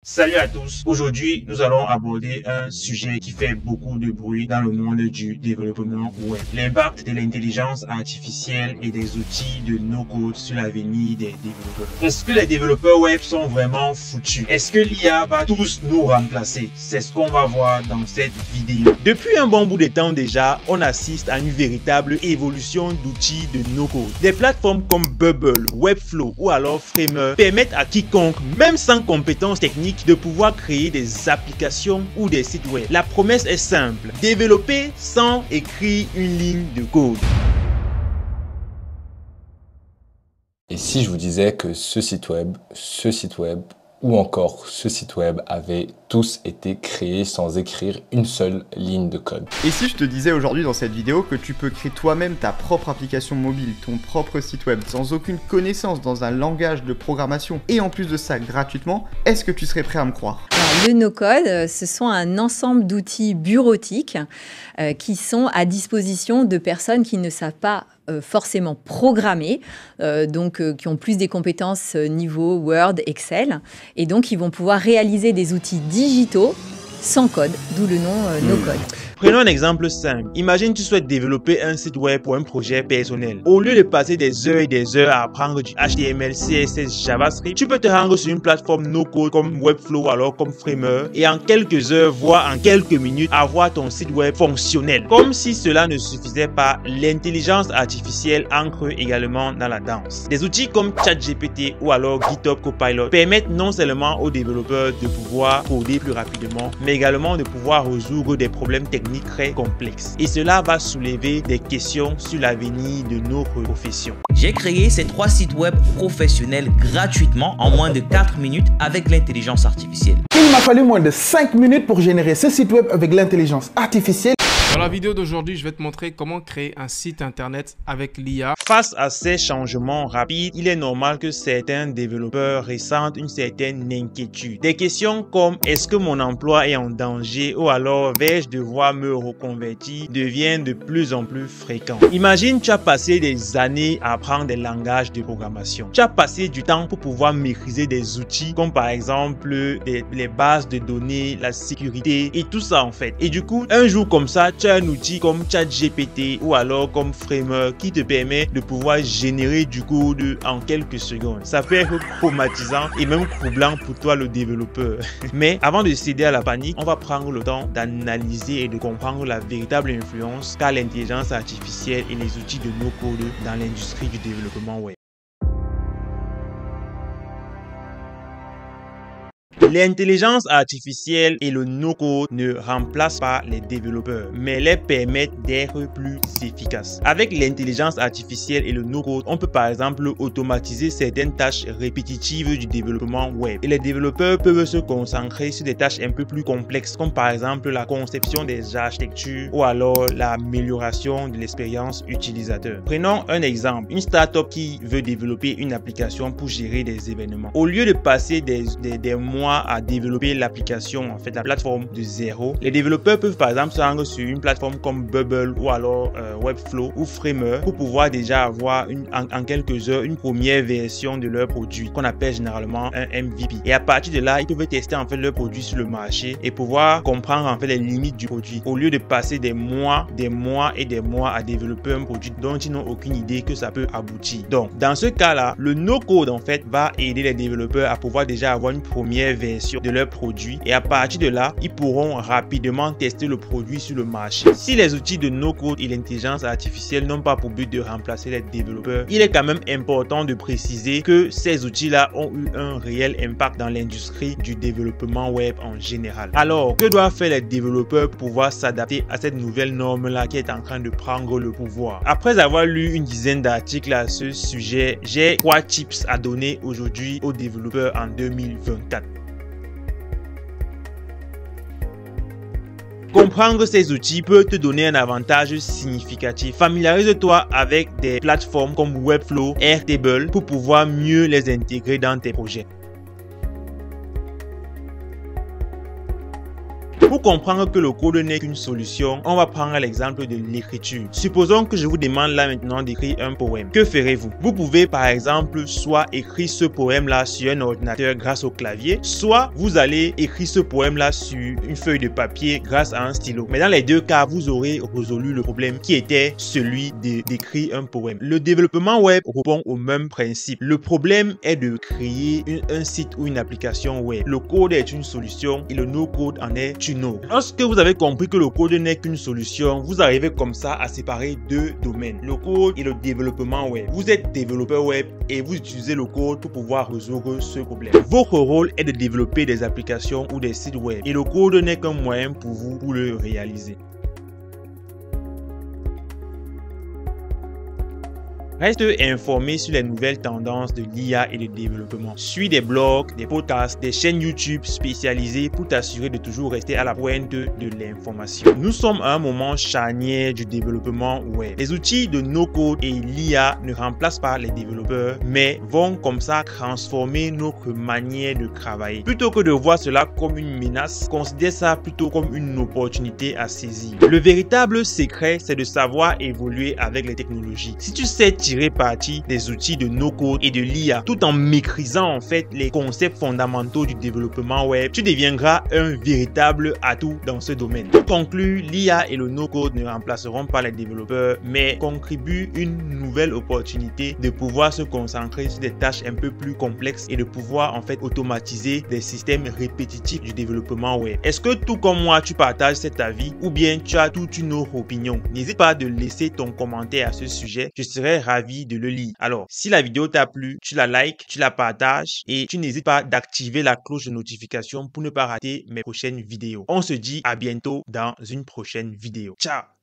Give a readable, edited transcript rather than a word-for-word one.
Salut à tous. Aujourd'hui, nous allons aborder un sujet qui fait beaucoup de bruit dans le monde du développement web. L'impact de l'intelligence artificielle et des outils de no-code sur l'avenir des développeurs. Est-ce que les développeurs web sont vraiment foutus? Est-ce que l'IA va tous nous remplacer? C'est ce qu'on va voir dans cette vidéo. Depuis un bon bout de temps déjà, on assiste à une véritable évolution d'outils de no-code. Des plateformes comme Bubble, Webflow ou alors Framer permettent à quiconque, même sans compétences techniques, de pouvoir créer des applications ou des sites web. La promesse est simple: développer sans écrire une ligne de code. Et si je vous disais que ce site web ou encore ce site web avaient tous été créés sans écrire une seule ligne de code? Et si je te disais aujourd'hui dans cette vidéo que tu peux créer toi-même ta propre application mobile, ton propre site web, sans aucune connaissance dans un langage de programmation et en plus de ça gratuitement, est-ce que tu serais prêt à me croire? Alors, le no-code, ce sont un ensemble d'outils bureautiques qui sont à disposition de personnes qui ne savent pas forcément programmer, qui ont plus des compétences niveau Word, Excel, et donc ils vont pouvoir réaliser des outils digitaux sans code, d'où le nom no-code. Prenons un exemple simple. Imagine tu souhaites développer un site web pour un projet personnel. Au lieu de passer des heures et des heures à apprendre du HTML, CSS, JavaScript, tu peux te rendre sur une plateforme no-code comme Webflow ou alors comme Framer et en quelques heures, voire en quelques minutes, avoir ton site web fonctionnel. Comme si cela ne suffisait pas, l'intelligence artificielle entre également dans la danse. Des outils comme ChatGPT ou alors GitHub Copilot permettent non seulement aux développeurs de pouvoir coder plus rapidement, mais également de pouvoir résoudre des problèmes techniques très complexes. Et cela va soulever des questions sur l'avenir de notre profession. J'ai créé ces 3 sites web professionnels gratuitement en moins de 4 minutes avec l'intelligence artificielle. Il m'a fallu moins de 5 minutes pour générer ce site web avec l'intelligence artificielle. Dans la vidéo d'aujourd'hui, je vais te montrer comment créer un site internet avec l'IA. Face à ces changements rapides, il est normal que certains développeurs ressentent une certaine inquiétude. Des questions comme: est-ce que mon emploi est en danger ou alors vais-je devoir me reconvertir deviennent de plus en plus fréquentes. Imagine, tu as passé des années à apprendre des langages de programmation. Tu as passé du temps pour pouvoir maîtriser des outils comme par exemple les bases de données, la sécurité et tout ça en fait. Et du coup, un jour comme ça, tu as un outil comme ChatGPT ou alors comme Framer qui te permet de pouvoir générer du code en quelques secondes. Ça peut être traumatisant et même troublant pour toi le développeur. Mais avant de céder à la panique, on va prendre le temps d'analyser et de comprendre la véritable influence qu'a l'intelligence artificielle et les outils de no-code dans l'industrie du développement web. L'intelligence artificielle et le no-code ne remplacent pas les développeurs, mais les permettent d'être plus efficaces. Avec l'intelligence artificielle et le no-code, on peut par exemple automatiser certaines tâches répétitives du développement web. Et les développeurs peuvent se concentrer sur des tâches un peu plus complexes, comme par exemple la conception des architectures ou alors l'amélioration de l'expérience utilisateur. Prenons un exemple, une startup qui veut développer une application pour gérer des événements. Au lieu de passer des mois à développer l'application, en fait la plateforme de zéro, les développeurs peuvent par exemple se rendre sur une plateforme comme Bubble ou alors Webflow ou Framer pour pouvoir déjà avoir en quelques heures une première version de leur produit qu'on appelle généralement un MVP. Et à partir de là, ils peuvent tester en fait leur produit sur le marché et pouvoir comprendre en fait les limites du produit au lieu de passer des mois et des mois à développer un produit dont ils n'ont aucune idée que ça peut aboutir. Donc dans ce cas-là, le no-code en fait va aider les développeurs à pouvoir déjà avoir une première version de leur produit et à partir de là, ils pourront rapidement tester le produit sur le marché. Si les outils de no-code et l'intelligence artificielle n'ont pas pour but de remplacer les développeurs, il est quand même important de préciser que ces outils-là ont eu un réel impact dans l'industrie du développement web en général. Alors, que doivent faire les développeurs pour pouvoir s'adapter à cette nouvelle norme-là qui est en train de prendre le pouvoir? Après avoir lu une dizaine d'articles à ce sujet, j'ai 3 tips à donner aujourd'hui aux développeurs en 2024. Comprendre ces outils peut te donner un avantage significatif. Familiarise-toi avec des plateformes comme Webflow, Airtable pour pouvoir mieux les intégrer dans tes projets. Pour comprendre que le code n'est qu'une solution, on va prendre l'exemple de l'écriture. Supposons que je vous demande là maintenant d'écrire un poème. Que ferez-vous? Vous pouvez par exemple soit écrire ce poème là sur un ordinateur grâce au clavier, soit vous allez écrire ce poème là sur une feuille de papier grâce à un stylo. Mais dans les deux cas, vous aurez résolu le problème qui était celui d'écrire un poème. Le développement web répond au même principe. Le problème est de créer un site ou une application web. Le code est une solution et le no-code en est une autre. Lorsque vous avez compris que le code n'est qu'une solution, vous arrivez comme ça à séparer deux domaines, le code et le développement web. Vous êtes développeur web et vous utilisez le code pour pouvoir résoudre ce problème. Votre rôle est de développer des applications ou des sites web et le code n'est qu'un moyen pour vous pour le réaliser. Reste informé sur les nouvelles tendances de l'IA et de développement. Suis des blogs, des podcasts, des chaînes YouTube spécialisées pour t'assurer de toujours rester à la pointe de l'information. Nous sommes à un moment charnière du développement web. Les outils de no-code et l'IA ne remplacent pas les développeurs, mais vont comme ça transformer notre manière de travailler. Plutôt que de voir cela comme une menace, considère ça plutôt comme une opportunité à saisir. Le véritable secret, c'est de savoir évoluer avec les technologies. Si tu sais tirer parti des outils de no-code et de l'IA tout en maîtrisant en fait les concepts fondamentaux du développement web, tu deviendras un véritable atout dans ce domaine. Pour conclure, l'IA et le no-code ne remplaceront pas les développeurs, mais contribuent une nouvelle opportunité de pouvoir se concentrer sur des tâches un peu plus complexes et de pouvoir en fait automatiser des systèmes répétitifs du développement web. Est-ce que tout comme moi tu partages cet avis ou bien tu as toute une autre opinion? N'hésite pas à laisser ton commentaire à ce sujet, je serai ravi de le lire. Alors, si la vidéo t'a plu, tu la likes, tu la partages et tu n'hésites pas d'activer la cloche de notification pour ne pas rater mes prochaines vidéos. On se dit à bientôt dans une prochaine vidéo. Ciao!